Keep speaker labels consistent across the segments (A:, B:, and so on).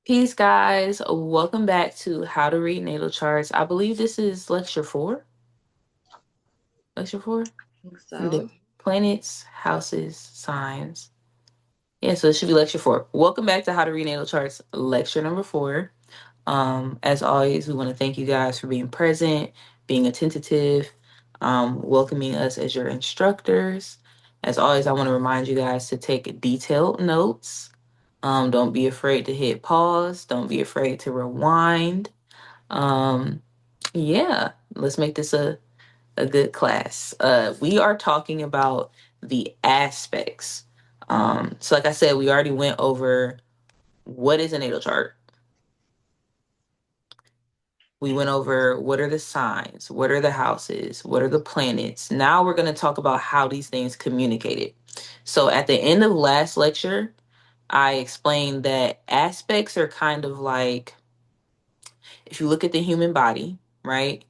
A: Peace, guys. Welcome back to How to Read Natal Charts. I believe this is lecture four. Lecture four?
B: I think
A: The
B: so.
A: planets, houses, signs. Yeah, so it should be lecture four. Welcome back to How to Read Natal Charts, lecture number four. As always, we want to thank you guys for being present, being attentive, welcoming us as your instructors. As always, I want to remind you guys to take detailed notes. Don't be afraid to hit pause. Don't be afraid to rewind. Um, yeah, let's make this a good class. We are talking about the aspects. So like I said, we already went over what is a natal chart. We went over what are the signs, what are the houses, what are the planets. Now we're going to talk about how these things communicated. So at the end of last lecture, I explained that aspects are kind of like if you look at the human body, right?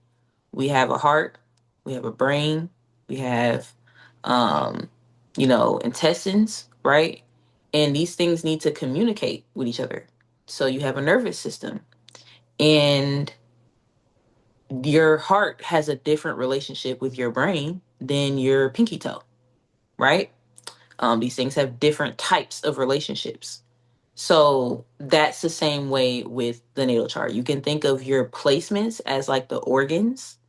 A: We have a heart, we have a brain, we have, um, intestines, right? And these things need to communicate with each other. So you have a nervous system, and your heart has a different relationship with your brain than your pinky toe, right? These things have different types of relationships. So that's the same way with the natal chart. You can think of your placements as like the organs.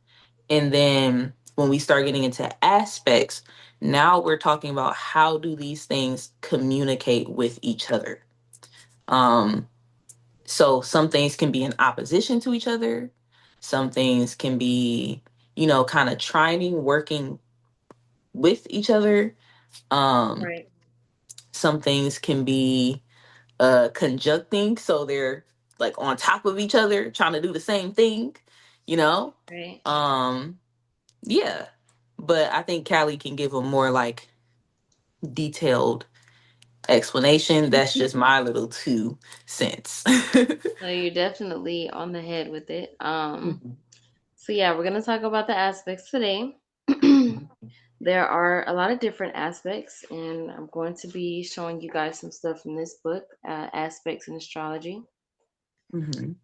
A: And then when we start getting into aspects, now we're talking about how do these things communicate with each other. Um, so some things can be in opposition to each other. Some things can be, kind of trying, working with each other. Um,
B: Right.
A: some things can be conjuncting, so they're like on top of each other, trying to do the same thing, you know?
B: Right.
A: Um, Yeah, but I think Callie can give a more like detailed explanation. That's just my little 2 cents.
B: So you're definitely on the head with it.
A: Mhm.
B: So yeah, we're gonna talk about the aspects today. There are a lot of different aspects, and I'm going to be showing you guys some stuff from this book, Aspects in Astrology.
A: Mhm.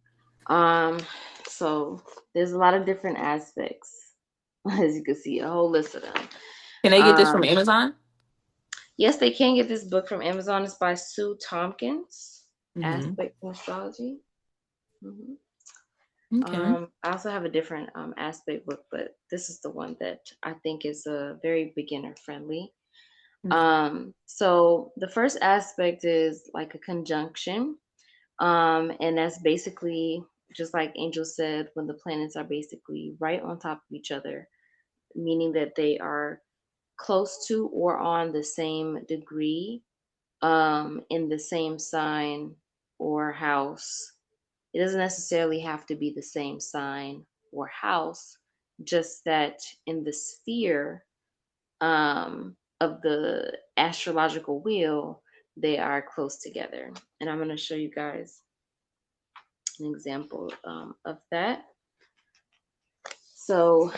B: Um, so there's a lot of different aspects, as you can see, a whole list of them.
A: Can they get this from
B: Um,
A: Amazon?
B: yes, they can get this book from Amazon. It's by Sue Tompkins,
A: Hmm.
B: Aspects in Astrology. hmm
A: Okay.
B: I also have a different aspect book, but this is the one that I think is very beginner friendly.
A: Okay.
B: So the first aspect is like a conjunction, and that's basically just like Angel said, when the planets are basically right on top of each other, meaning that they are close to or on the same degree, in the same sign or house. It doesn't necessarily have to be the same sign or house, just that in the sphere of the astrological wheel, they are close together. And I'm going to show you guys an example of that. So,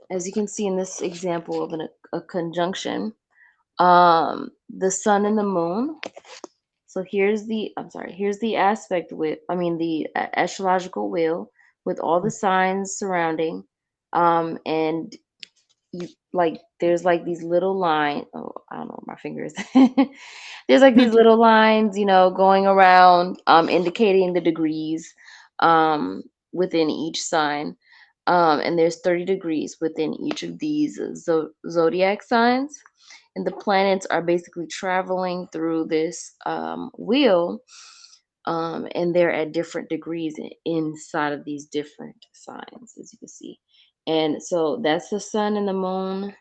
B: as you can see in this example of a conjunction, the sun and the moon. So here's the aspect with, I mean, the astrological wheel with all the signs surrounding, and you like there's like these little lines. Oh, I don't know, my fingers. There's like these little lines, going around, indicating the degrees, within each sign. And there's 30 degrees within each of these zodiac signs, and the planets are basically traveling through this wheel, and they're at different degrees inside of these different signs, as you can see. And so that's the sun and the moon.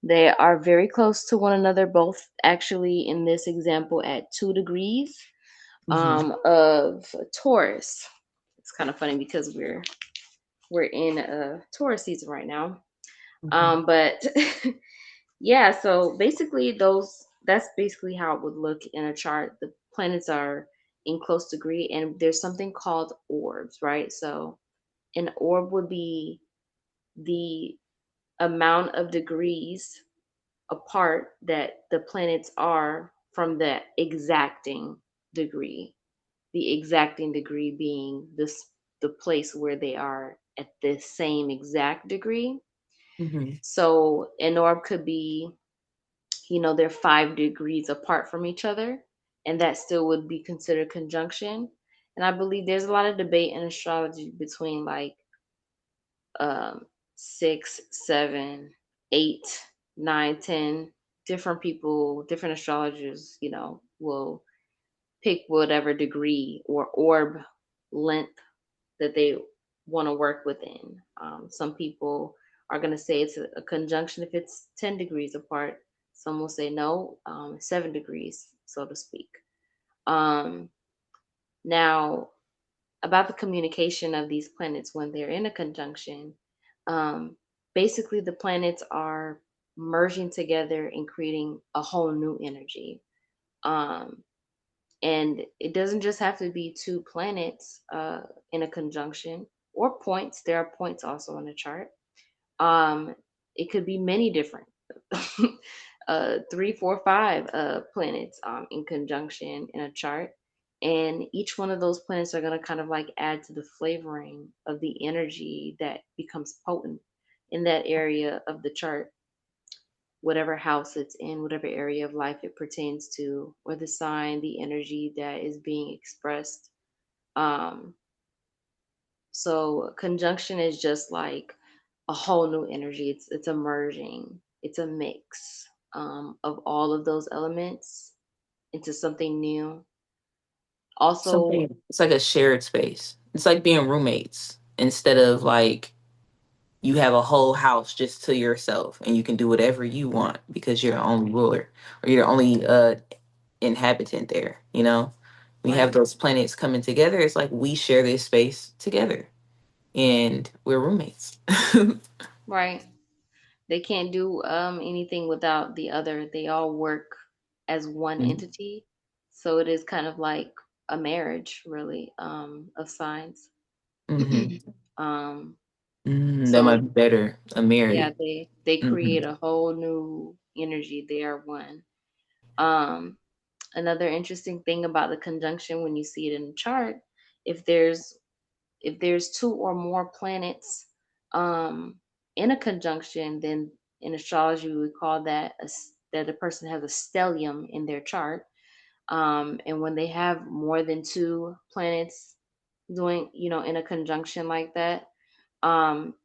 B: They are very close to one another, both actually in this example at 2 degrees
A: Hmm.
B: of Taurus. It's kind of funny because we're in a Taurus season right now.
A: Hmm.
B: But yeah, so basically that's basically how it would look in a chart. The planets are in close degree, and there's something called orbs, right? So an orb would be the amount of degrees apart that the planets are from the exacting degree. the exacting degree being the place where they are at the same exact degree.
A: Hmm.
B: So an orb could be, they're 5 degrees apart from each other, and that still would be considered conjunction. And I believe there's a lot of debate in astrology between like um, 6, 7, 8, 9, 10. Different people, different astrologers, will pick whatever degree or orb length that they want to work within. Some people are going to say it's a conjunction if it's 10 degrees apart. Some will say no, 7 degrees, so to speak. Um, Now, about the communication of these planets when they're in a conjunction, um, basically the planets are merging together and creating a whole new energy. Um, and it doesn't just have to be two planets in a conjunction or points. There are points also on the chart. Um, it could be many different, 3, 4, 5 planets in conjunction in a chart. And each one of those planets are going to kind of like add to the flavoring of the energy that becomes potent in that area of the chart, whatever house it's in, whatever area of life it pertains to, or the sign, the energy that is being expressed. Um, so conjunction is just like a whole new energy. It's a merging. It's a mix of all of those elements into something new. Also,
A: Something, it's like a shared space. It's like being roommates instead of like you have a whole house just to yourself and you can do whatever you want because you're the only ruler or you're the only inhabitant there, you know? We have
B: right,
A: those planets coming together. It's like we share this space together and we're roommates.
B: right. They can't do anything without the other. They all work as one entity. So it is kind of like a marriage, really, of signs.
A: Mm-hmm.
B: um,
A: That might
B: so
A: be better. A
B: yeah,
A: Mary.
B: they
A: Hmm.
B: create a whole new energy. They are one. Um, Another interesting thing about the conjunction when you see it in the chart, if there's two or more planets um, in a conjunction, then in astrology we would call that that a person has a stellium in their chart. And when they have more than two planets doing, in a conjunction like that, um,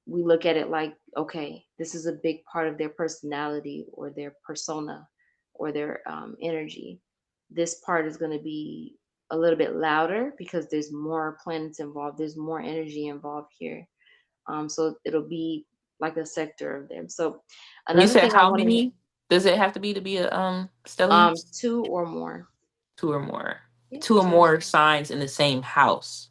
B: we look at it like, okay, this is a big part of their personality or their persona or their energy. This part is going to be a little bit louder because there's more planets involved, there's more energy involved here. So it'll be like a sector of them. So
A: You
B: another
A: said
B: thing I
A: how
B: want to,
A: many does it have to be a stellium?
B: two or more.
A: Two or more.
B: Yeah,
A: Two or
B: two or
A: more
B: more.
A: signs in the same house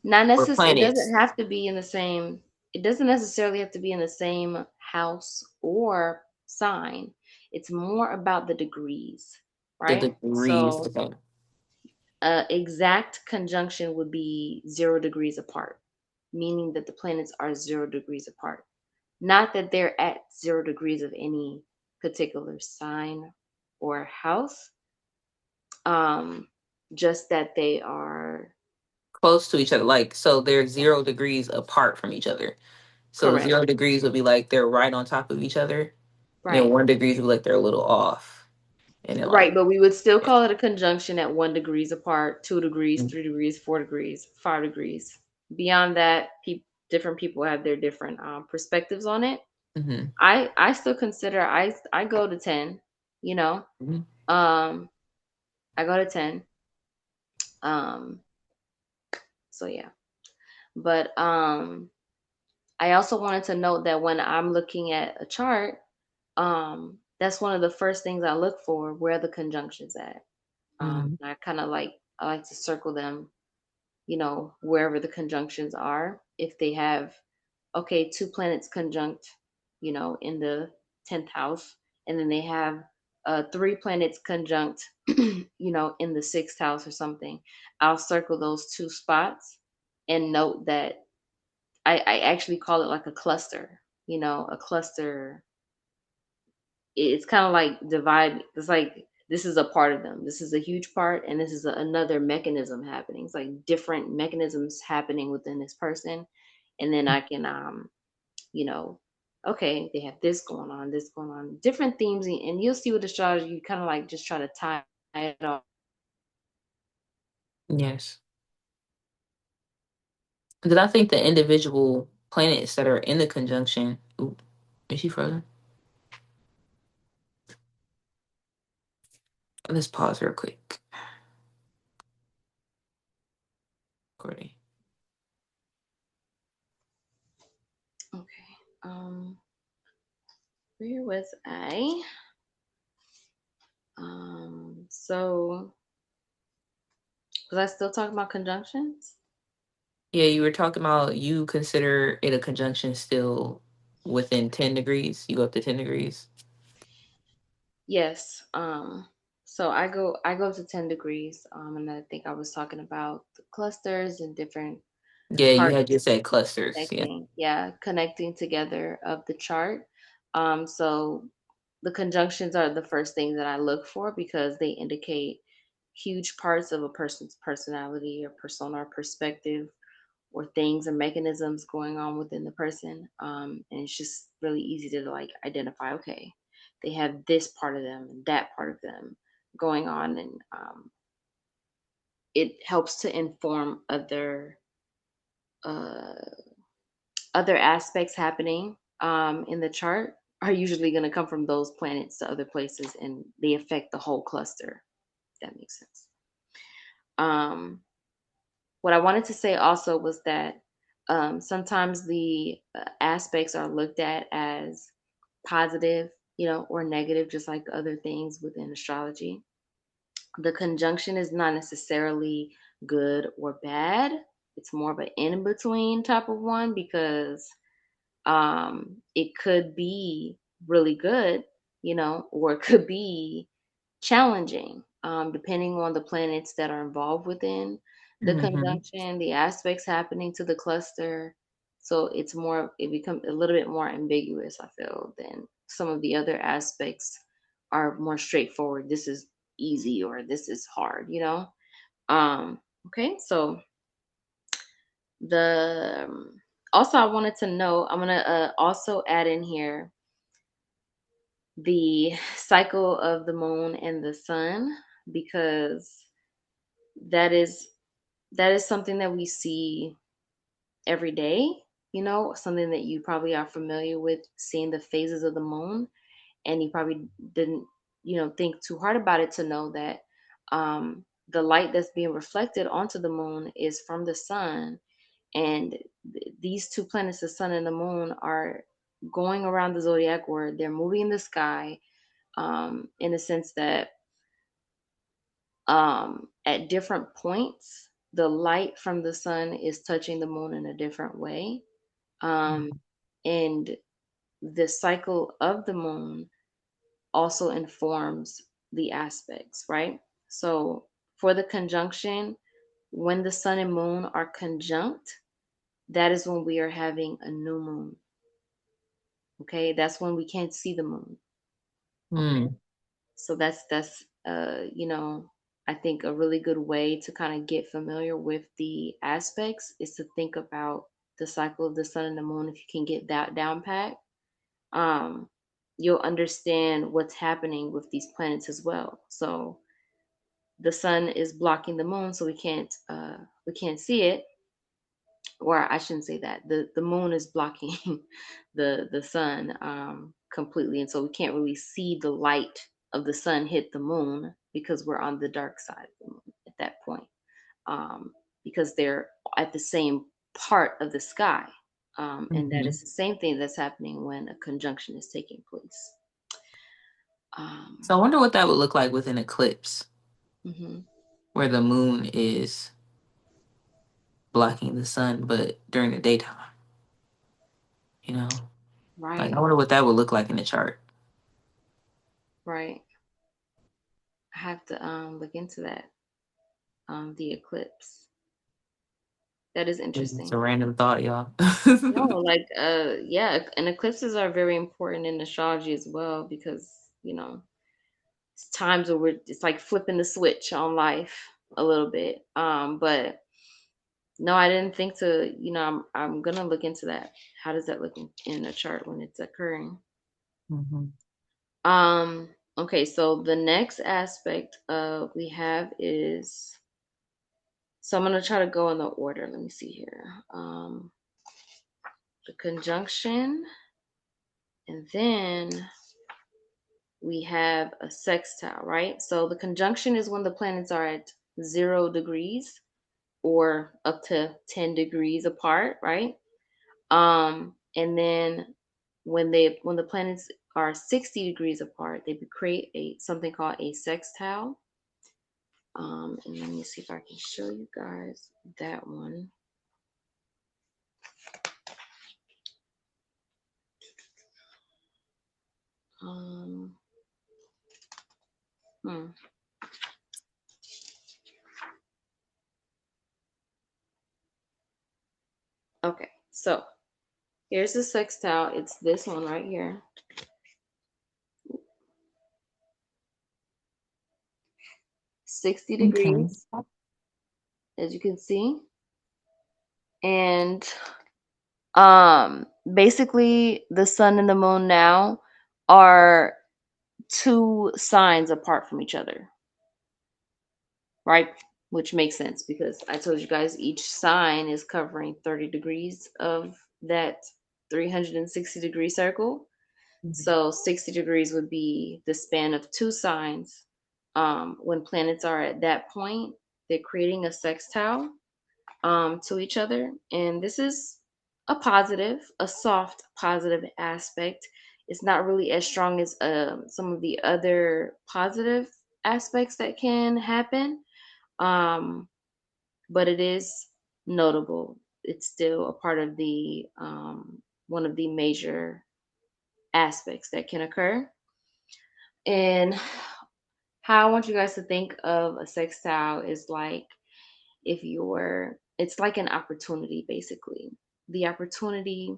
B: Not
A: or
B: necessarily. It doesn't
A: planets.
B: have to be in the same. It doesn't necessarily have to be in the same house or sign. It's more about the degrees,
A: The
B: right?
A: degrees.
B: So,
A: Okay.
B: exact conjunction would be 0 degrees apart, meaning that the planets are 0 degrees apart. Not that they're at 0 degrees of any particular sign or house. Um, just that they are
A: Close to each other. Like so they're 0 degrees apart from each other. So
B: correct.
A: 0 degrees would be like they're right on top of each other. And then
B: Right.
A: 1 degrees would be like they're a little off. And then like
B: Right, but we would still call it a conjunction at 1 degrees apart, 2 degrees,
A: mm-hmm.
B: 3 degrees, 4 degrees, 5 degrees. Beyond that, different people have their different perspectives on it.
A: Mm-hmm.
B: I still consider I go to 10. You know, um, I go to 10. Um, so yeah, but I also wanted to note that when I'm looking at a chart, that's one of the first things I look for, where the conjunctions at.
A: Mm-hmm.
B: And I like to circle them, wherever the conjunctions are. If they have, okay, two planets conjunct, in the 10th house, and then they have three planets conjunct, in the 6th house or something, I'll circle those two spots and note that I actually call it like a cluster, a cluster. It's kind of like divide. It's like This is a part of them. This is a huge part, and this is another mechanism happening. It's like different mechanisms happening within this person, and then I can you know, okay, they have this going on, different themes, and you'll see with astrology, you kind of like just try to tie it all.
A: Yes. Because I think the individual planets that are in the conjunction. Ooh, is she frozen? Let's pause real quick. Recording.
B: Okay. Where was I? So was I still talking about conjunctions?
A: Yeah, you were talking about you consider it a conjunction still within 10 degrees. You go up to 10 degrees.
B: Yes. So I go to 10 degrees. And I think I was talking about the clusters and different
A: Yeah, you had
B: parts
A: just said clusters. Yeah.
B: connecting, yeah, connecting together of the chart. So the conjunctions are the first thing that I look for because they indicate huge parts of a person's personality or persona or perspective or things or mechanisms going on within the person. And it's just really easy to like identify, okay, they have this part of them and that part of them going on. And it helps to inform uh, other aspects happening in the chart are usually going to come from those planets to other places and they affect the whole cluster. If that makes sense. Um, what I wanted to say also was that sometimes the aspects are looked at as positive, or negative, just like other things within astrology. The conjunction is not necessarily good or bad. It's more of an in between type of one because it could be really good, or it could be challenging, depending on the planets that are involved within the
A: Mm-hmm.
B: conjunction, the aspects happening to the cluster. So it becomes a little bit more ambiguous, I feel, than some of the other aspects are more straightforward. This is easy or this is hard. Okay, so the also I wanted to know, I'm gonna also add in here the cycle of the moon and the sun because that is that is something that we see every day, something that you probably are familiar with, seeing the phases of the moon, and you probably didn't think too hard about it to know that the light that's being reflected onto the moon is from the sun. And these two planets, the sun and the moon, are going around the zodiac, where they're moving in the sky, in the sense that at different points, the light from the sun is touching the moon in a different way. Um, and the cycle of the moon also informs the aspects, right? So for the conjunction, when the sun and moon are conjunct, that is when we are having a new moon. Okay, that's when we can't see the moon. Okay,
A: Mm-hmm.
B: so that's I think a really good way to kind of get familiar with the aspects is to think about the cycle of the sun and the moon. If you can get that down pat, um you'll understand what's happening with these planets as well. So the sun is blocking the moon, so we can't see it. Or I shouldn't say that. The moon is blocking the sun completely, and so we can't really see the light of the sun hit the moon because we're on the dark side of the moon at that point, because they're at the same part of the sky. And that
A: Mm-hmm.
B: is the same thing that's happening when a conjunction is taking place.
A: So
B: um,
A: I wonder what that would look like with an eclipse
B: mhm,
A: where the moon is blocking the sun, but during the daytime, you know? Like, I
B: right,
A: wonder what that would look like in the chart.
B: right. I have to look into that. The eclipse. That is
A: It's
B: interesting.
A: a random thought, y'all.
B: No, like yeah, and eclipses are very important in astrology as well because, you know, It's times where it's like flipping the switch on life a little bit. But no, I didn't think to, I'm gonna look into that. How does that look in a chart when it's occurring?
A: Mhm.
B: Okay, so the next aspect we have is, so I'm gonna try to go in the order. Let me see here. The conjunction, and then we have a sextile, right? So the conjunction is when the planets are at 0 degrees or up to 10 degrees apart, right? And then when the planets are 60 degrees apart, they create a something called a sextile. And let me see if I can show you guys that one. Um, hmm. Okay, so here's the sextile. It's this one right here. 60
A: Okay.
B: degrees, as you can see. And basically the sun and the moon now are two signs apart from each other, right? Which makes sense because I told you guys each sign is covering 30 degrees of that 360-degree circle.
A: Mhm.
B: So 60 degrees would be the span of two signs. When planets are at that point, they're creating a sextile to each other. And this is a positive, a soft positive aspect. It's not really as strong as some of the other positive aspects that can happen, um, but it is notable. It's still a part of the one of the major aspects that can occur. And how I want you guys to think of a sextile is like, if you're, it's like an opportunity basically. The opportunity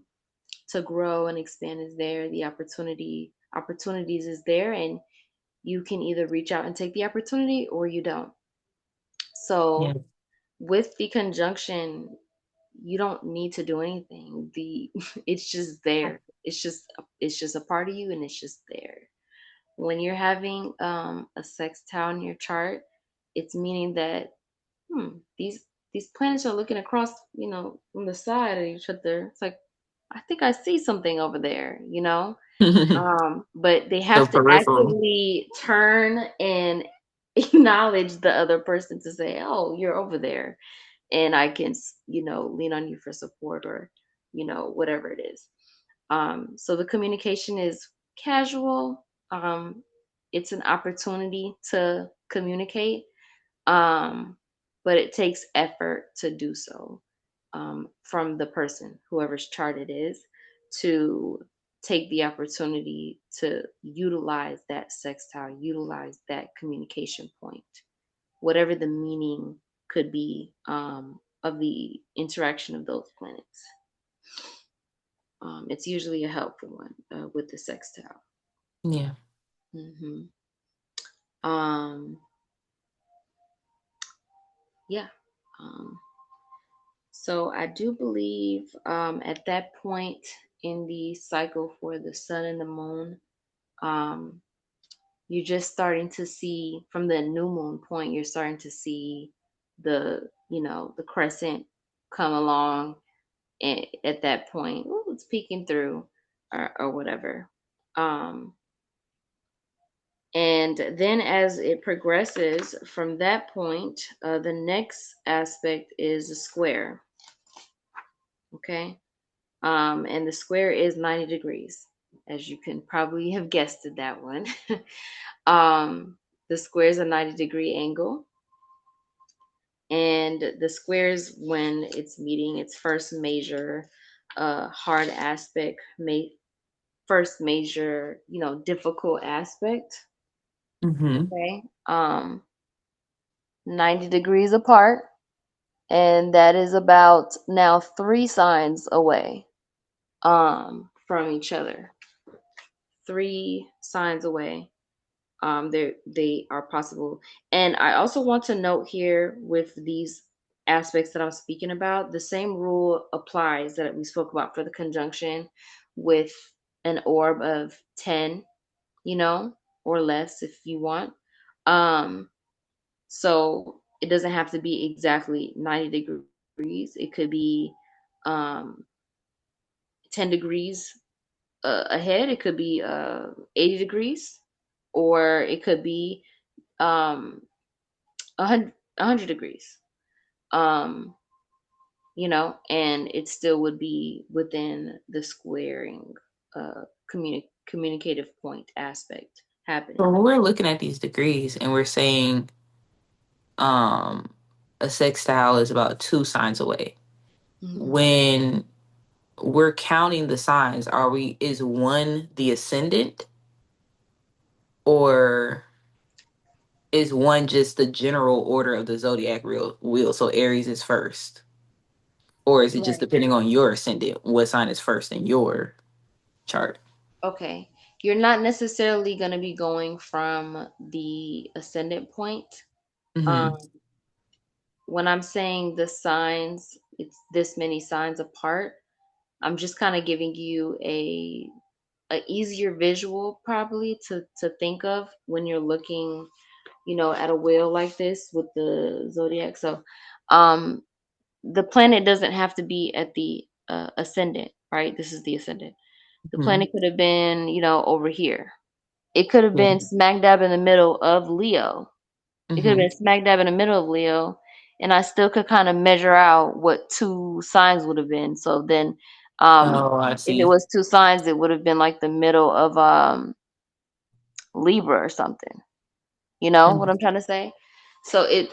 B: to grow and expand is there. The opportunities is there, and you can either reach out and take the opportunity or you don't.
A: Yeah.
B: So with the conjunction, you don't need to do anything. The it's just there. It's just a part of you, and it's just there. When you're having a sextile in your chart, it's meaning that these planets are looking across, from the side of each other. It's like, I think I see something over there. But they
A: So
B: have to
A: peripheral.
B: actively turn and acknowledge the other person to say, "Oh, you're over there," and I can, lean on you for support, or, whatever it is. So the communication is casual. It's an opportunity to communicate, um, but it takes effort to do so, from the person, whoever's chart it is, to take the opportunity to utilize that sextile, utilize that communication point, whatever the meaning could be, of the interaction of those planets. It's usually a helpful one with the sextile.
A: Yeah.
B: hmm Um, yeah. Um, So I do believe, at that point in the cycle for the sun and the moon, um, you're just starting to see from the new moon point, you're starting to see the crescent come along, at that point. Ooh, it's peeking through, or whatever. Um, and then as it progresses from that point, the next aspect is a square. Okay. And the square is 90 degrees, as you can probably have guessed at that one. um, the square is a 90-degree angle, and the squares, when it's meeting its first major hard aspect, first major, difficult aspect.
A: Hmm.
B: Okay. 90 degrees apart, and that is about now 3 signs away, from each other. 3 signs away. They are possible. And I also want to note here with these aspects that I'm speaking about, the same rule applies that we spoke about for the conjunction with an orb of 10, you know, or less if you want. Um, so it doesn't have to be exactly 90 degrees. It could be um, 10 degrees ahead. It could be 80 degrees, or it could be um, 100 degrees. Um, and it still would be within the squaring communicative point aspect
A: So
B: happening.
A: when we're looking at these degrees and we're saying um a sextile is about 2 signs away,
B: Mhm.
A: when we're counting the signs, are we is one the ascendant, or is one just the general order of the zodiac wheel? So Aries is first, or is it just
B: Right.
A: depending on your ascendant, what sign is first in your chart?
B: Okay. You're not necessarily going to be going from the ascendant point. Um,
A: Mm-hmm.
B: when I'm saying the signs, it's this many signs apart. I'm just kind of giving you a easier visual probably to think of when you're looking, at a wheel like this with the zodiac. So, um, the planet doesn't have to be at the ascendant, right? This is the ascendant. The
A: Mm-hmm.
B: planet could have been, over here. It could have
A: Yeah.
B: been smack dab in the middle of Leo. It could have
A: Mm-hmm.
B: been smack dab in the middle of Leo, and I still could kind of measure out what two signs would have been. So then,
A: Oh, I
B: if it
A: see.
B: was two signs, it would have been like the middle of Libra or something. You know what
A: Mhm.
B: I'm trying to say? So it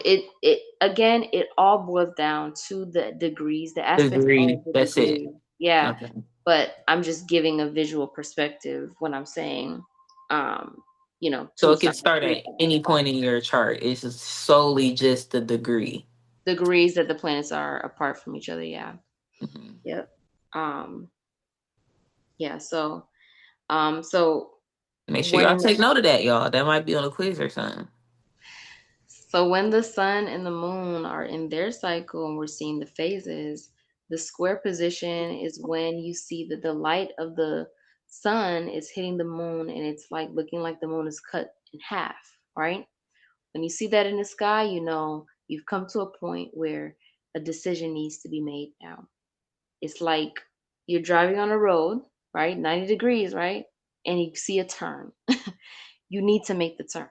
B: again, it all boils down to the degrees. The aspects are
A: Degree.
B: the
A: That's it.
B: degree. Yeah,
A: Okay.
B: but I'm just giving a visual perspective when I'm saying, um,
A: So
B: two
A: it can
B: signs,
A: start
B: three
A: at
B: signs,
A: any point in your chart. It's just solely just the degree.
B: degrees that the planets are apart from each other. Yeah.
A: Mhm.
B: Yep. Um, yeah. So
A: Make sure y'all
B: when
A: take note of that, y'all. That might be on a quiz or something.
B: So when the sun and the moon are in their cycle and we're seeing the phases, the square position is when you see that the light of the sun is hitting the moon and it's like looking like the moon is cut in half, right? When you see that in the sky, you know you've come to a point where a decision needs to be made now. It's like you're driving on a road, right? 90 degrees, right? And you see a turn. You need to make the turn.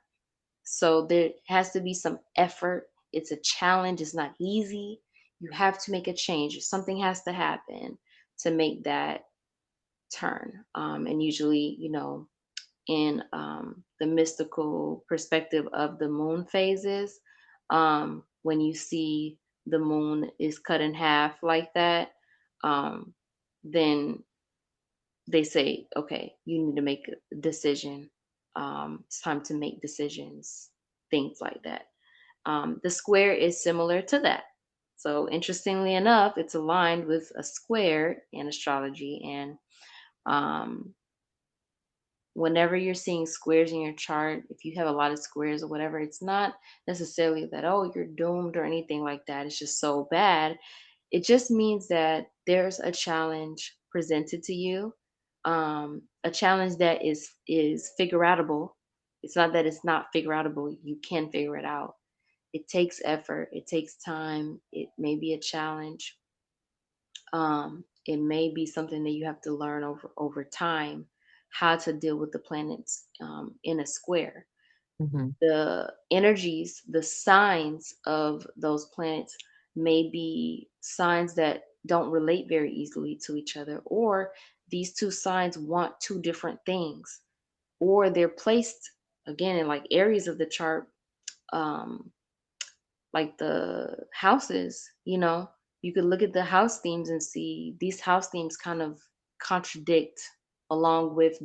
B: So there has to be some effort. It's a challenge. It's not easy. You have to make a change. Something has to happen to make that turn. And usually, in the mystical perspective of the moon phases, when you see the moon is cut in half like that, um, then they say, okay, you need to make a decision. It's time to make decisions, things like that. The square is similar to that. So, interestingly enough, it's aligned with a square in astrology. And um, whenever you're seeing squares in your chart, if you have a lot of squares or whatever, it's not necessarily that, oh, you're doomed or anything like that. It's just so bad. It just means that there's a challenge presented to you, a challenge that is figure outable. It's not that it's not figure outable. You can figure it out. It takes effort. It takes time. It may be a challenge. It may be something that you have to learn over time how to deal with the planets in a square.
A: Mhm.
B: The energies, the signs of those planets may be signs that don't relate very easily to each other, or these two signs want two different things, or they're placed again in like areas of the chart, um, like the houses, you could look at the house themes and see these house themes kind of contradict along with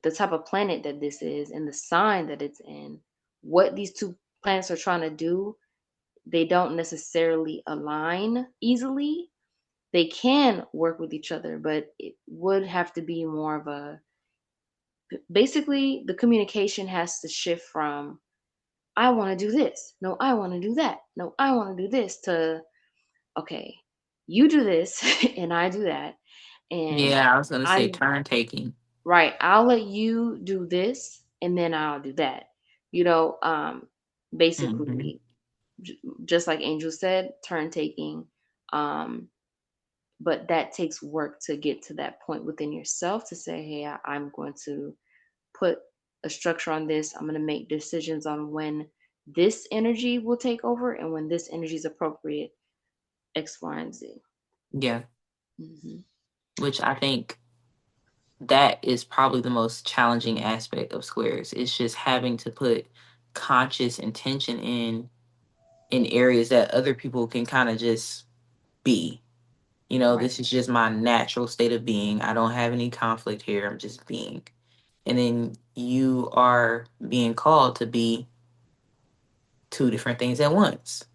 B: the type of planet that this is and the sign that it's in. What these two planets are trying to do, they don't necessarily align easily. They can work with each other, but it would have to be more of Basically, the communication has to shift from I want to do this, no, I want to do that, no, I want to do this, to okay, you do this and I do that, and
A: Yeah, I was gonna say
B: I
A: turn taking.
B: right, I'll let you do this and then I'll do that. You know,
A: Hmm.
B: basically, just like Angel said, turn taking. Um, but that takes work to get to that point within yourself to say, hey, I'm going to put a structure on this. I'm going to make decisions on when this energy will take over and when this energy is appropriate, X, Y, and Z.
A: Yeah,
B: Hmm.
A: which I think that is probably the most challenging aspect of squares. It's just having to put conscious intention in areas that other people can kind of just be.
B: Right,
A: This is just my natural state of being. I don't have any conflict here. I'm just being. And then you are being called to be two different things at once,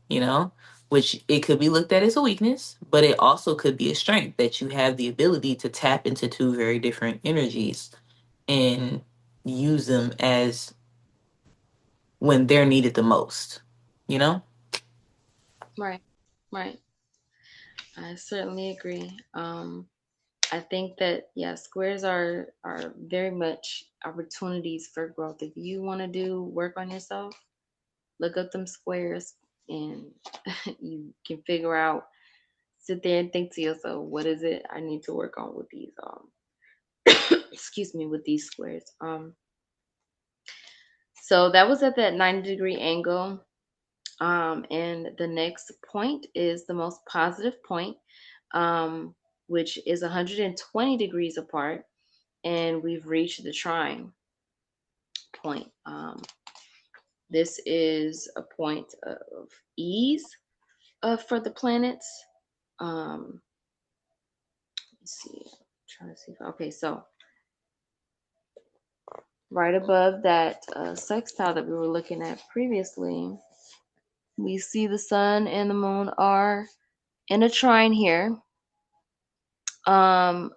A: which it could be looked at as a weakness, but it also could be a strength that you have the ability to tap into two very different energies and use them as when they're needed the most, you know?
B: right, right. I certainly agree. I think that yeah, squares are very much opportunities for growth. If you want to do work on yourself, look up them squares and you can figure out, sit there and think to yourself, what is it I need to work on with these excuse me, with these squares. So that was at that 90-degree angle. And the next point is the most positive point, um, which is 120 degrees apart, and we've reached the trine point. This is a point of ease for the planets. Um, let's see, I'm trying to see. Okay, so right above that sextile that we were looking at previously, we see the sun and the moon are in a trine here,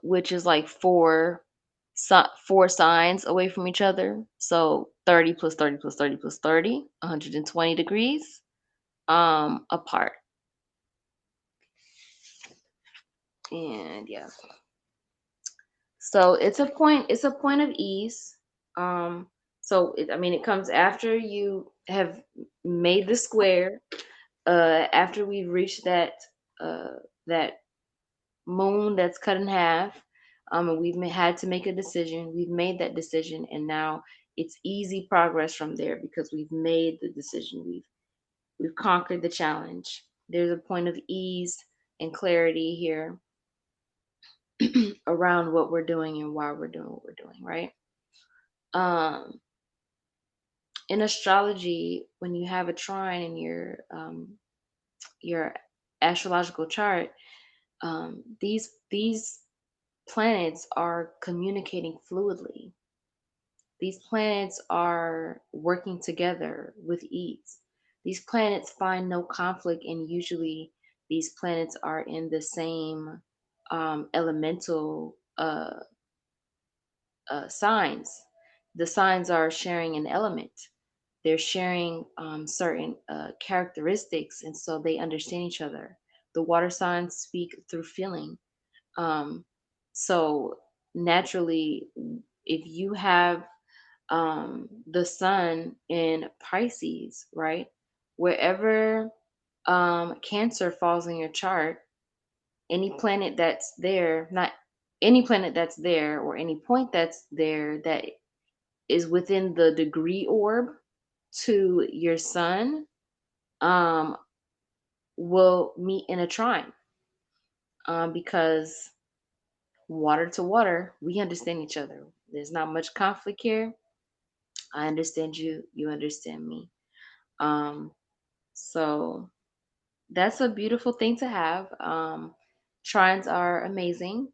B: which is like four signs away from each other. So 30 plus 30 plus 30 plus 30, 120 degrees apart. And yeah, so it's a point of ease. So I mean, it comes after you have made the square, after we've reached that moon that's cut in half, and we've had to make a decision. We've made that decision, and now it's easy progress from there because we've made the decision. We've conquered the challenge. There's a point of ease and clarity here around what we're doing and why we're doing what we're doing, right? Um, in astrology, when you have a trine in your astrological chart, these planets are communicating fluidly. These planets are working together with ease. These planets find no conflict, and usually these planets are in the same elemental signs. The signs are sharing an element. They're sharing certain characteristics, and so they understand each other. The water signs speak through feeling. Um, so naturally, if you have the sun in Pisces, right? Wherever Cancer falls in your chart, any planet that's there, not any planet that's there or any point that's there that is within the degree orb to your sun, um, will meet in a trine, because water to water, we understand each other. There's not much conflict here. I understand you, you understand me. Um, so that's a beautiful thing to have. Trines are amazing.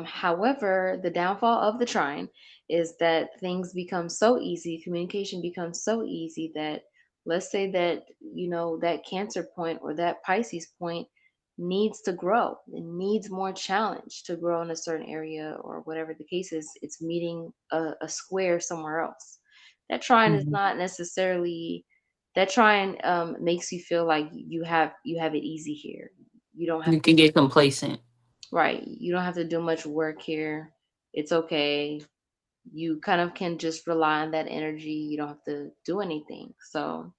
B: However, the downfall of the trine is that things become so easy, communication becomes so easy that let's say that that Cancer point or that Pisces point, needs to grow. It needs more challenge to grow in a certain area or whatever the case is. It's meeting a square somewhere else. That trying is
A: Mhm.
B: not necessarily that trying makes you feel like you have it easy here. You don't have
A: You can get complacent.
B: right. You don't have to do much work here. It's okay. You kind of can just rely on that energy. You don't have to do anything. So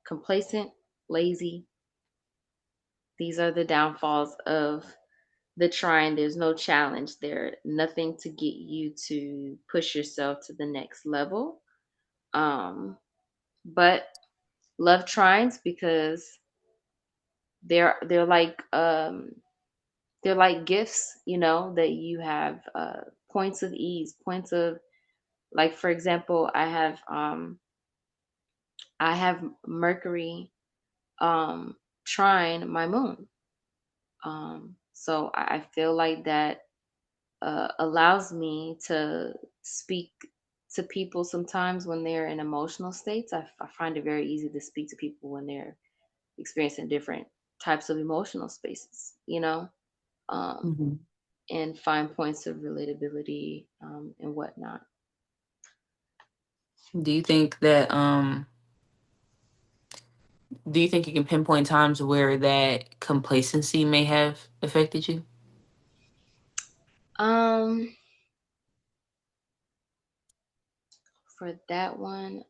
B: complacent, lazy, these are the downfalls of the trying. There's no challenge there, nothing to get you to push yourself to the next level. Um, but love tryings because they're like they're like gifts, that you have points of ease, points of like for example, I have Mercury trine my moon. So I feel like that allows me to speak to people sometimes when they're in emotional states. I find it very easy to speak to people when they're experiencing different types of emotional spaces, um,
A: Mhm.
B: and find points of relatability and whatnot.
A: Do you think that do you think you can pinpoint times where that complacency may have affected you?
B: Um, for that one,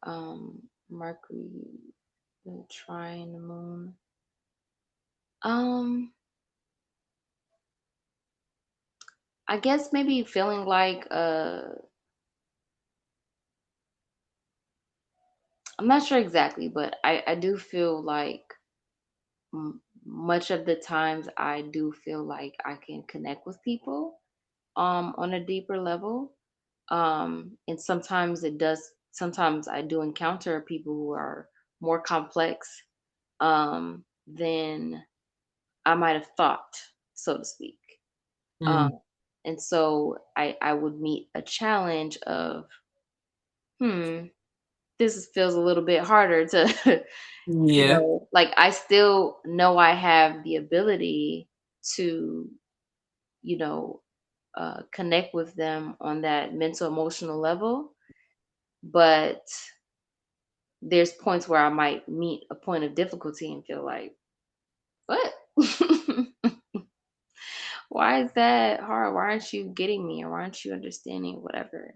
B: Mercury trine the moon. Um, I guess maybe feeling like I'm not sure exactly, but I do feel like much of the times I do feel like I can connect with people on a deeper level. And sometimes I do encounter people who are more complex than I might have thought, so to speak. Um,
A: Mm.
B: and so I would meet a challenge of, hmm, this feels a little bit harder to
A: Yeah.
B: like I still know I have the ability to, you know, connect with them on that mental emotional level, but there's points where I might meet a point of difficulty and feel like, what? Why is that hard? Why aren't you getting me? Or why aren't you understanding? Whatever.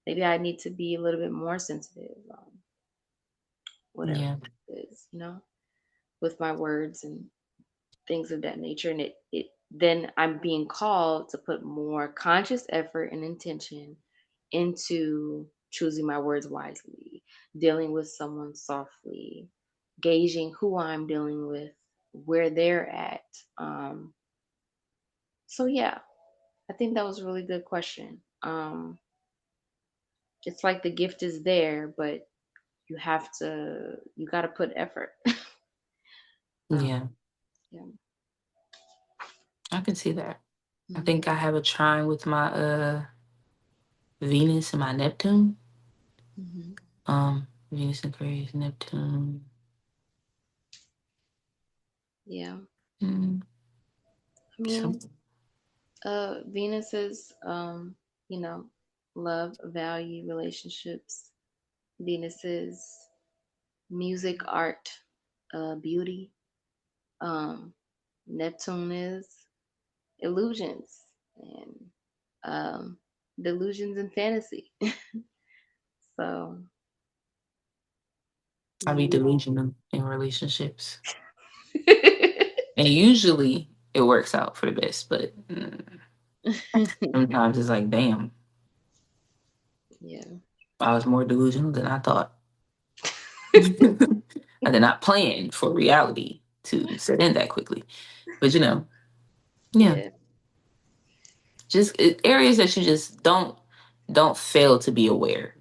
B: Maybe I need to be a little bit more sensitive, whatever
A: Yeah.
B: it is, with my words and things of that nature. And it then I'm being called to put more conscious effort and intention into choosing my words wisely, dealing with someone softly, gauging who I'm dealing with, where they're at. So yeah, I think that was a really good question. It's like the gift is there, but you got to put effort. um,
A: Yeah.
B: yeah.
A: I can see that. I
B: Mhm.
A: think I have a trine with my Venus and my Neptune.
B: Mhm.
A: Venus and Aquarius, Neptune.
B: Yeah.
A: Mm.
B: I
A: So
B: mean, Venus is, you know, love, value, relationships. Venus is music, art, beauty. Um, Neptune is illusions and um, delusions and fantasy. So,
A: I be
B: yeah.
A: delusional in relationships. And usually it works out for the best, but sometimes it's like, damn,
B: Yeah.
A: I was more delusional than I thought. I did not plan for reality to set in that quickly. But yeah,
B: Yeah.
A: just areas that you just don't fail to be aware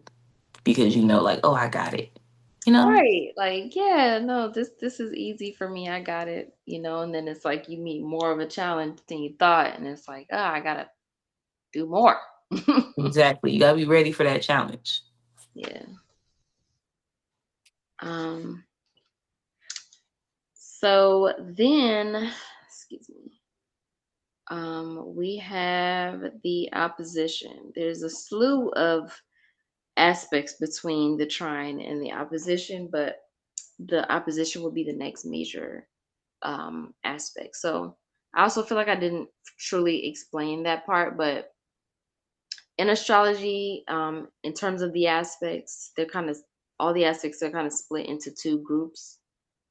A: because like, oh, I got it. You know,
B: Right. Like, yeah, no, this is easy for me. I got it, and then it's like you meet more of a challenge than you thought, and it's like, oh, I gotta do more.
A: exactly. You gotta be ready for that challenge.
B: Yeah. Um, So then, excuse me, we have the opposition. There's a slew of aspects between the trine and the opposition, but the opposition will be the next major aspect. So I also feel like I didn't truly explain that part, but in astrology, in terms of the aspects, they're kind of all the aspects are kind of split into two groups.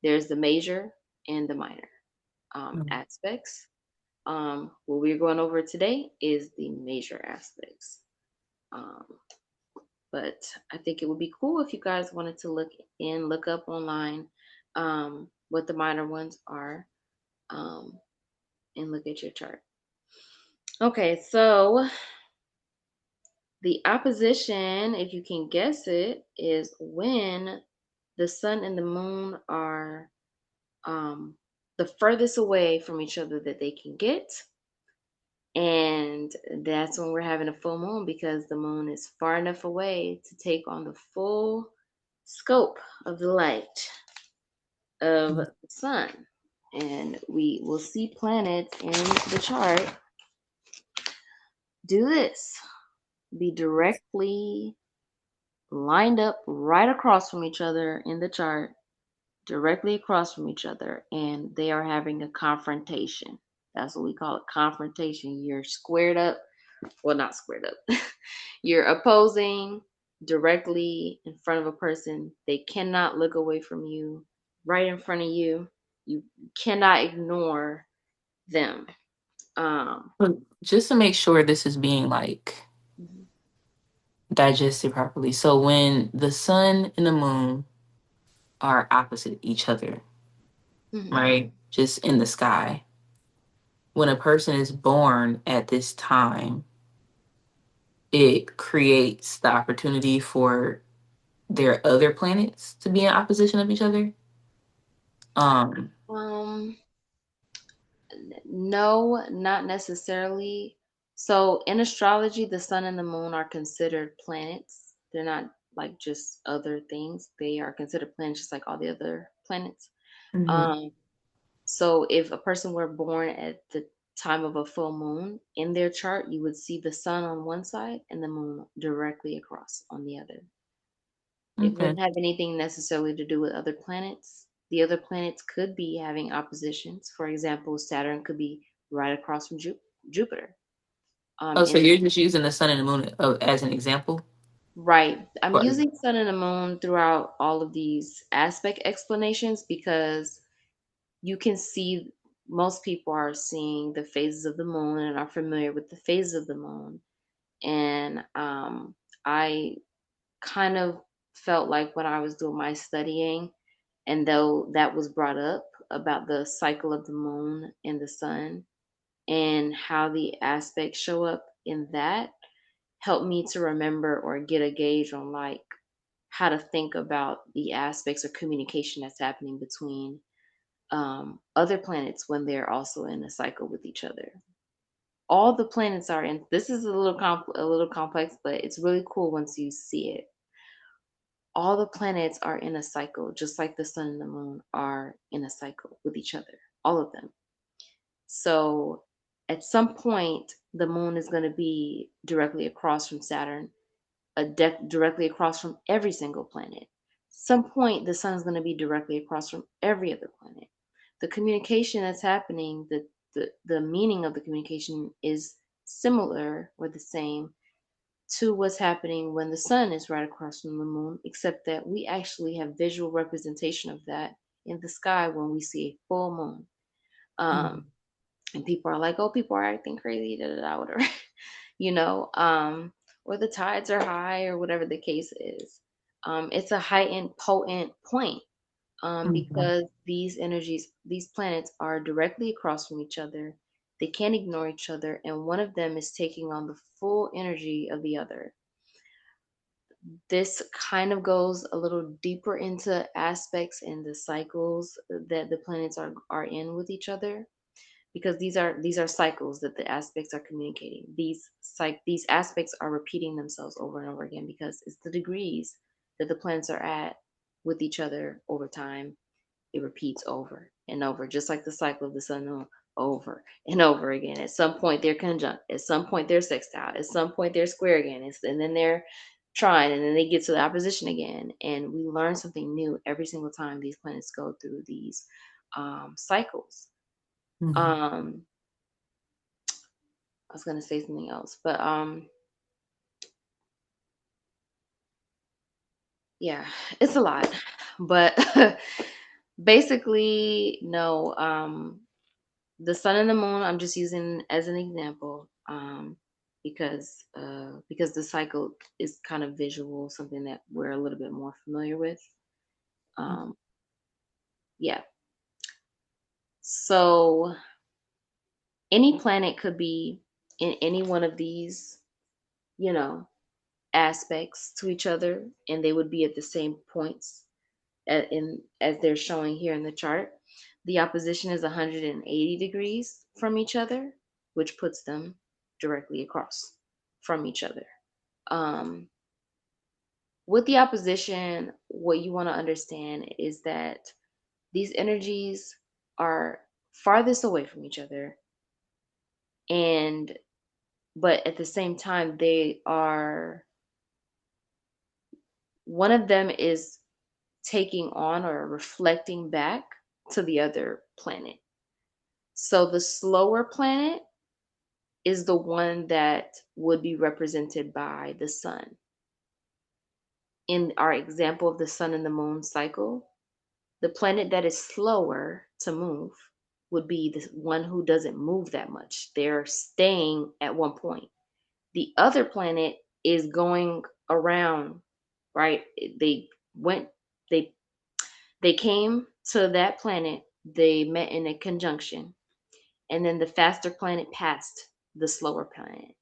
B: There's the major and the minor
A: Mm.
B: aspects. What we're going over today is the major aspects. Um, but I think it would be cool if you guys wanted to look up online what the minor ones are, um, and look at your chart. Okay, so the opposition, if you can guess it, is when the sun and the moon are um, the furthest away from each other that they can get. And that's when we're having a full moon because the moon is far enough away to take on the full scope of the light of
A: Mm.
B: the sun. And we will see planets in the chart do this, be directly lined up right across from each other in the chart, directly across from each other, and they are having a confrontation. That's what we call it, confrontation. You're squared up, well, not squared up. You're opposing directly in front of a person. They cannot look away from you, right in front of you. You cannot ignore them. Um,
A: But just to make sure this is being like
B: mhm,
A: digested properly. So when the sun and the moon are opposite each other,
B: mhm.
A: right? Just in the sky. When a person is born at this time, it creates the opportunity for their other planets to be in opposition of each other. Um,
B: Um, no, not necessarily. So in astrology, the sun and the moon are considered planets. They're not like just other things. They are considered planets just like all the other planets.
A: mhm.
B: Um, so if a person were born at the time of a full moon in their chart, you would see the sun on one side and the moon directly across on the other. It
A: Okay.
B: wouldn't have anything necessarily to do with other planets. The other planets could be having oppositions. For example, Saturn could be right across from Jupiter.
A: Oh, so
B: In
A: you're just using the sun and the moon as an example?
B: Right, I'm
A: Or,
B: using Sun and the Moon throughout all of these aspect explanations because you can see most people are seeing the phases of the moon and are familiar with the phases of the moon. And I kind of felt like when I was doing my studying, and though that was brought up about the cycle of the moon and the sun and how the aspects show up in that, helped me to remember or get a gauge on like how to think about the aspects of communication that's happening between other planets when they're also in a cycle with each other. All the planets are in. This is a little complex, but it's really cool once you see it. All the planets are in a cycle, just like the sun and the moon are in a cycle with each other. All of them. So at some point, the moon is going to be directly across from Saturn, directly across from every single planet. Some point, the sun is going to be directly across from every other planet. The communication that's happening, the meaning of the communication is similar or the same to what's happening when the sun is right across from the moon, except that we actually have visual representation of that in the sky when we see a full moon. Um,
A: mhm.
B: and people are like, "Oh, people are acting crazy," da da da, whatever, you know, or the tides are high, or whatever the case is. It's a heightened, potent point
A: Mhm.
B: because these energies, these planets are directly across from each other. They can't ignore each other, and one of them is taking on the full energy of the other. This kind of goes a little deeper into aspects and the cycles that the planets are in with each other because these are cycles that the aspects are communicating. These aspects are repeating themselves over and over again because it's the degrees that the planets are at with each other over time it repeats over and over, just like the cycle of the sun and moon, over and over again. At some point, they're conjunct. At some point, they're sextile. At some point, they're square again. And then they're trine, and then they get to the opposition again. And we learn something new every single time these planets go through these cycles.
A: Mhm.
B: Um, I was going to say something else, but yeah, it's a lot. But basically, no. The sun and the moon, I'm just using as an example, because the cycle is kind of visual, something that we're a little bit more familiar with. Um, yeah. So any planet could be in any one of these, you know, aspects to each other, and they would be at the same points as they're showing here in the chart. The opposition is 180 degrees from each other, which puts them directly across from each other. Um, with the opposition, what you want to understand is that these energies are farthest away from each other, and but at the same time, they are one of them is taking on or reflecting back to the other planet. So the slower planet is the one that would be represented by the sun. In our example of the sun and the moon cycle, the planet that is slower to move would be the one who doesn't move that much. They're staying at one point. The other planet is going around, right? Went they they came to that planet, they met in a conjunction, and then the faster planet passed the slower planet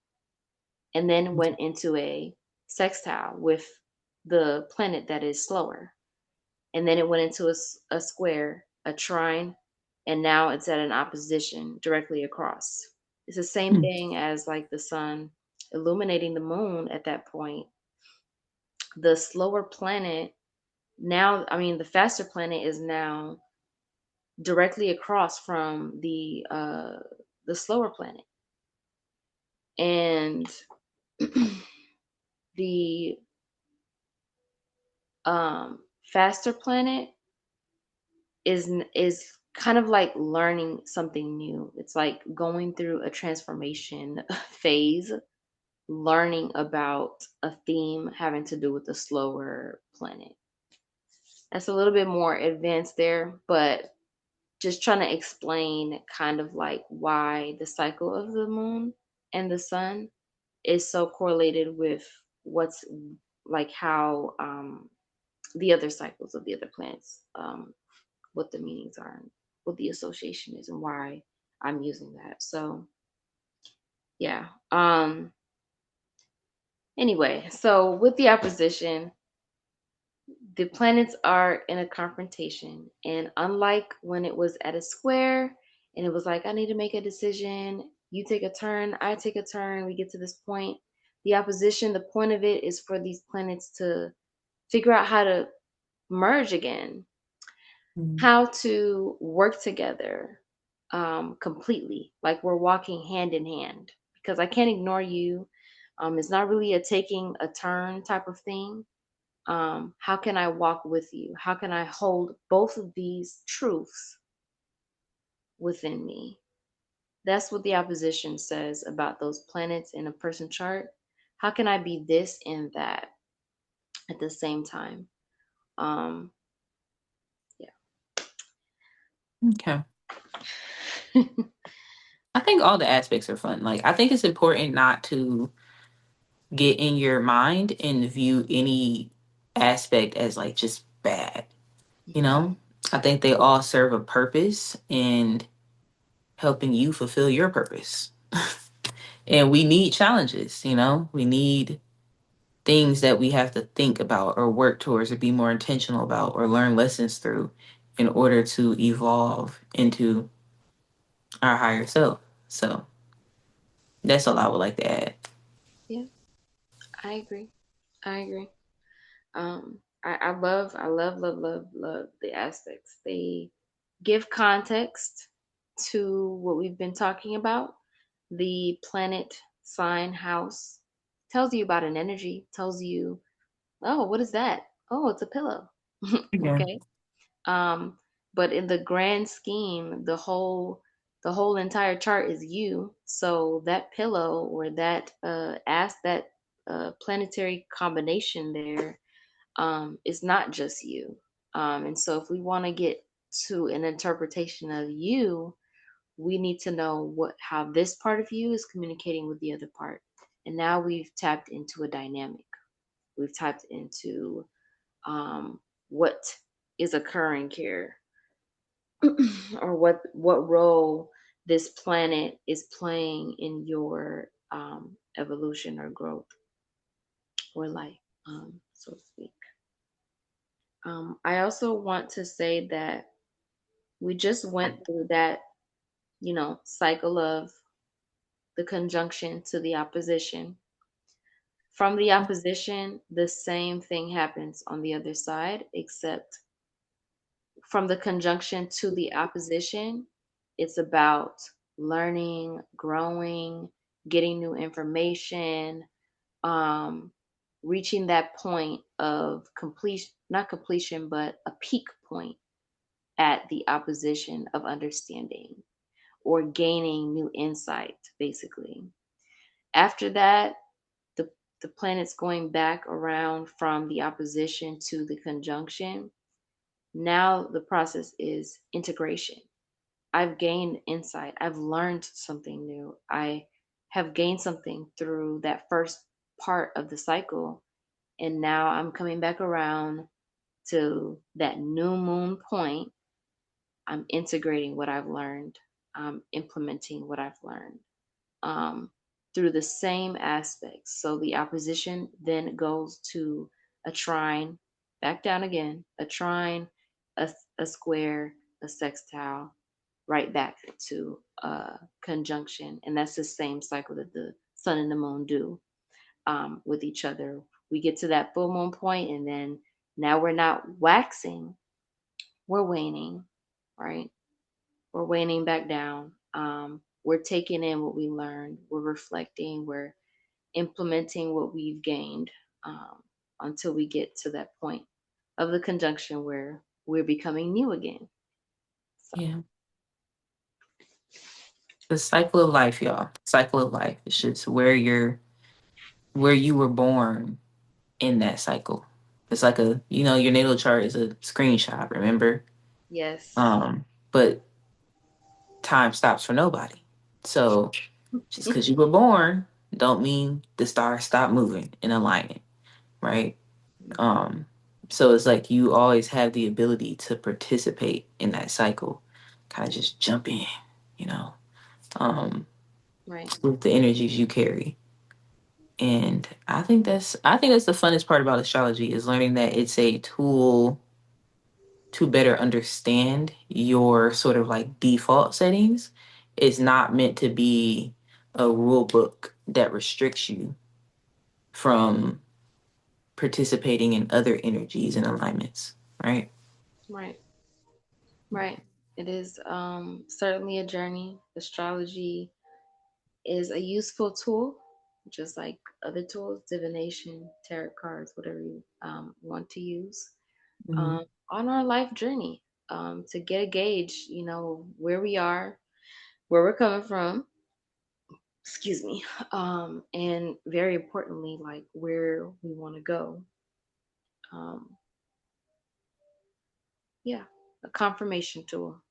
B: and then went into a sextile with the planet that is slower. And then it went into a square, a trine, and now it's at an opposition directly across. It's the same
A: Mhm.
B: thing as like the sun illuminating the moon at that point. The slower planet now, I mean, the faster planet is now directly across from the slower planet, and the faster planet is kind of like learning something new. It's like going through a transformation phase, learning about a theme having to do with the slower planet. That's a little bit more advanced there, but just trying to explain kind of like why the cycle of the moon and the sun is so correlated with what's like how the other cycles of the other planets, what the meanings are, and what the association is, and why I'm using that. So yeah. Anyway, so with the opposition, the planets are in a confrontation, and unlike when it was at a square and it was like I need to make a decision, you take a turn, I take a turn, we get to this point. The opposition, the point of it is for these planets to figure out how to merge again,
A: Mhm.
B: how to work together completely, like we're walking hand in hand. Because I can't ignore you. It's not really a taking a turn type of thing. How can I walk with you? How can I hold both of these truths within me? That's what the opposition says about those planets in a person chart. How can I be this and that at the same time? Um,
A: Okay.
B: yeah.
A: I think all the aspects are fun. Like, I think it's important not to get in your mind and view any aspect as like just bad. You know, I think they all serve a purpose in helping you fulfill your purpose. And we need challenges, you know, we need things that we have to think about or work towards or be more intentional about or learn lessons through in order to evolve into our higher self. So that's all I would like to add.
B: Yeah, I agree. I agree. I love the aspects. They give context to what we've been talking about. The planet sign house tells you about an energy, tells you, oh, what is that? Oh, it's a pillow.
A: Yeah.
B: Okay. Um, but in the grand scheme, the whole entire chart is you. So that pillow or that planetary combination there is not just you. And so if we want to get to an interpretation of you, we need to know what how this part of you is communicating with the other part. And now we've tapped into a dynamic. We've tapped into what is occurring here, or what role this planet is playing in your evolution or growth or life, so to speak. I also want to say that we just went through that, cycle of the conjunction to the opposition. From the opposition, the same thing happens on the other side, except from the conjunction to the opposition, it's about learning, growing, getting new information, um, reaching that point of completion, not completion, but a peak point at the opposition of understanding or gaining new insight, basically. After that, the, the planet's going back around from the opposition to the conjunction. Now the process is integration. I've gained insight. I've learned something new. I have gained something through that first part of the cycle. And now I'm coming back around to that new moon point. I'm integrating what I've learned. I'm implementing what I've learned, um, through the same aspects. So the opposition then goes to a trine, back down again, a trine, a, a square, a sextile, right back to conjunction. And that's the same cycle that the sun and the moon do, with each other. We get to that full moon point, and then now we're not waxing, we're waning, right? We're waning back down. We're taking in what we learned. We're reflecting. We're implementing what we've gained, um, until we get to that point of the conjunction where we're becoming new again. So,
A: Yeah. The cycle of life, y'all. Cycle of life. It's just where you were born in that cycle. It's like your natal chart is a screenshot, remember?
B: yes.
A: But time stops for nobody. So just because you were born don't mean the stars stop moving in alignment, right? Um, so it's like you always have the ability to participate in that cycle, kind of just jump in, you know, um,
B: Right.
A: with the energies you carry. And I think that's the funnest part about astrology is learning that it's a tool to better understand your sort of like default settings. It's not meant to be a rule book that restricts you from participating in other energies and alignments, right?
B: Right. Right. It is certainly a journey. Astrology is a useful tool, just like other tools, divination, tarot cards, whatever you want to use,
A: Mhm.
B: um, on our life journey, to get a gauge, where we are, where we're coming from, excuse me, and very importantly, like where we want to go. Um, yeah, a confirmation tool.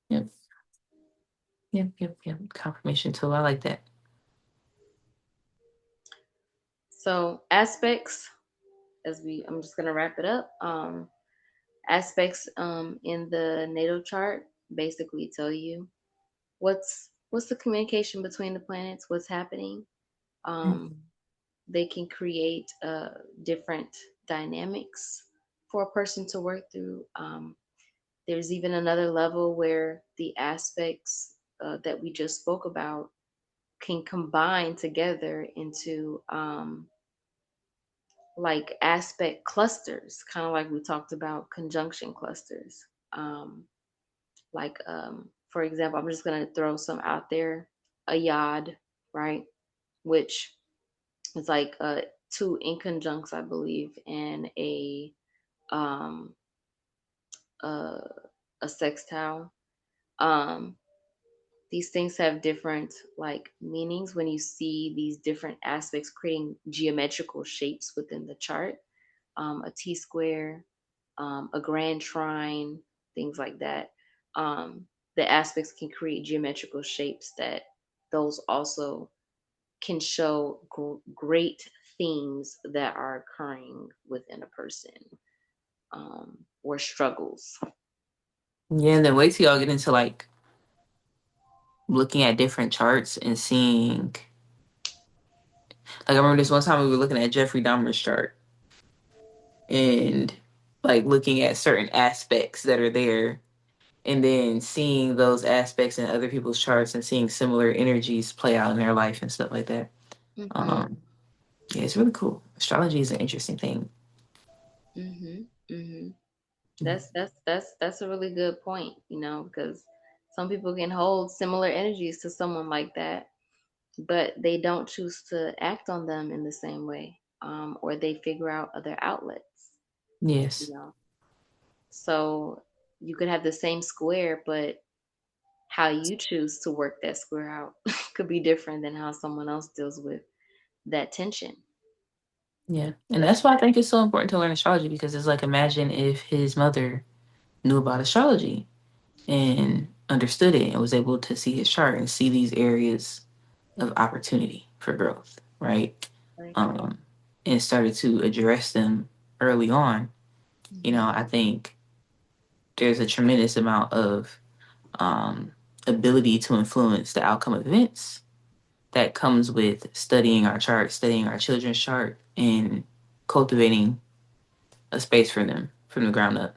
A: Yep. Yep. Yep. Yep. Confirmation tool. I like that.
B: So aspects, I'm just gonna wrap it up. Aspects in the natal chart basically tell you what's the communication between the planets, what's happening. Um,
A: Mhm.
B: they can create different dynamics for a person to work through. There's even another level where the aspects that we just spoke about can combine together into like aspect clusters, kind of like we talked about conjunction clusters. For example, I'm just going to throw some out there. A yod, right? Which is like two inconjuncts, I believe, and um, a, a sextile. Um, these things have different like meanings when you see these different aspects creating geometrical shapes within the chart. A T square, a grand trine, things like that. Um, the aspects can create geometrical shapes that those also can show great themes that are occurring within a person, or struggles.
A: Yeah, and then wait till y'all get into like looking at different charts and seeing. Like I remember this one time we were looking at Jeffrey Dahmer's chart and like looking at certain aspects that are there, and then seeing those aspects in other people's charts and seeing similar energies play out in their life and stuff like that.
B: Mhm.
A: Um, yeah, it's really cool. Astrology is an interesting thing.
B: Mhm. Mhm. That's a really good point, because some people can hold similar energies to someone like that, but they don't choose to act on them in the same way, or they figure out other outlets, you
A: Yes.
B: know. So you could have the same square, but how you choose to work that square out could be different than how someone else deals with that tension.
A: Yeah. And
B: That
A: that's why I think it's so important to learn astrology because it's like imagine if his mother knew about astrology and understood it and was able to see his chart and see these areas of opportunity for growth, right?
B: like,
A: Um, and started to address them early on.
B: hmm
A: I think there's a tremendous amount of um, ability to influence the outcome of events that comes with studying our chart, studying our children's chart, and cultivating a space for them from the ground up.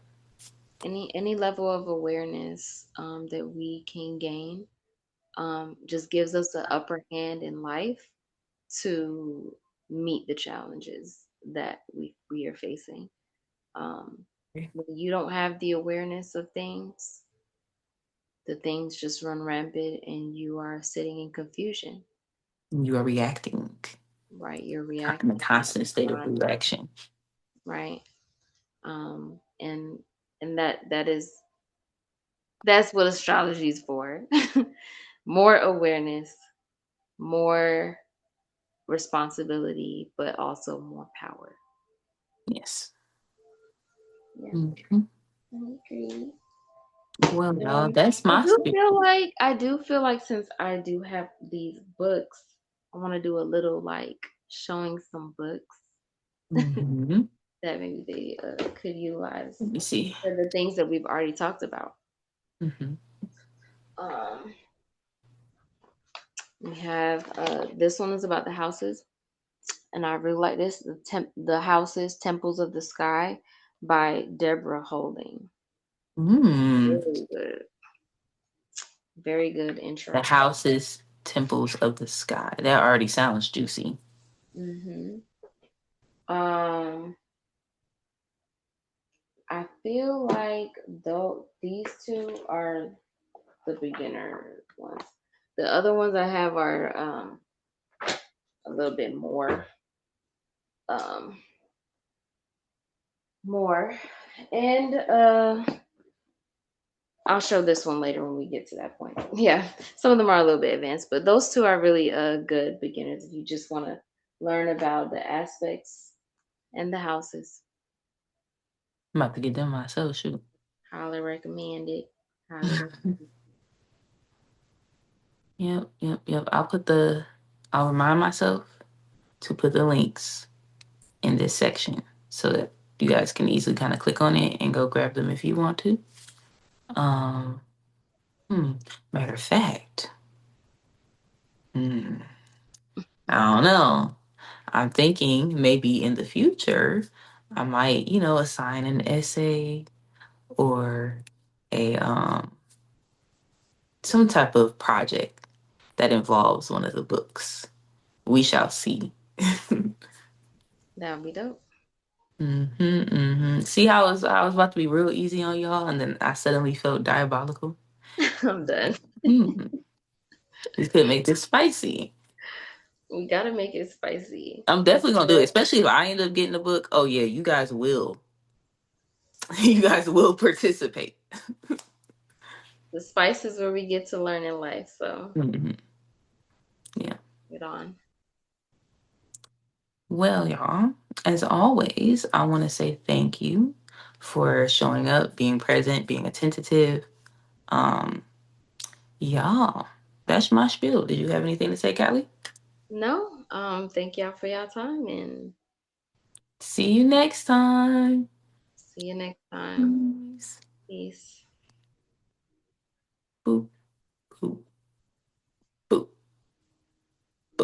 B: any level of awareness that we can gain just gives us an upper hand in life to meet the challenges that we are facing. Um, when you don't have the awareness of things, the things just run rampant and you are sitting in confusion,
A: You are reacting
B: right? You're
A: in a
B: reacting,
A: constant state of
B: responding,
A: reaction.
B: right? Um, and and that's what astrology is for. More awareness, more responsibility, but also more power.
A: Yes.
B: Yeah,
A: Mhm.
B: I agree.
A: Well, y'all, that's
B: I
A: my
B: do
A: spiel.
B: feel like since I do have these books, I want to do a little like showing some books
A: Hmm.
B: that maybe they could utilize
A: Let me see.
B: for the things that we've already talked about.
A: Hmm.
B: Um, we have this one is about the houses, and I really like this. The houses, temples of the sky, by Deborah Holding.
A: Mm.
B: Really good, very good
A: The
B: intro.
A: houses, temples of the sky. That already sounds juicy.
B: hmm Um, I feel like though these two are the beginner ones. The other ones I have are a little bit um more, and I'll show this one later when we get to that point. Yeah, some of them are a little bit advanced, but those two are really good beginners if you just want to learn about the aspects and the houses.
A: I'm about to get them myself. Shoot.
B: Highly recommend it. Highly recommend.
A: Yep, yep, yep. I'll remind myself to put the links in this section so that you guys can easily kind of click on it and go grab them if you want to. Um, hmm, matter of fact, hmm, I don't know. I'm thinking maybe in the future, I might, assign an essay or a some type of project that involves one of the books. We shall see.
B: That would be dope.
A: See how I was about to be real easy on y'all, and then I suddenly felt diabolical.
B: I'm done.
A: Hmm. You could make this spicy.
B: We gotta make it spicy.
A: I'm
B: That's
A: definitely gonna do it,
B: the
A: especially if I end up getting the book. Oh yeah, you guys will. You guys will participate.
B: the spice is where we get to learn in life. So
A: Mhm. Yeah.
B: get on.
A: Well, y'all, as always, I want to say thank you for showing up, being present, being attentive. Um, y'all, that's my spiel. Did you have anything to say, Khalii?
B: No, thank y'all for your time and
A: See you next time.
B: see you next time.
A: Peace.
B: Peace.
A: Boop, boop.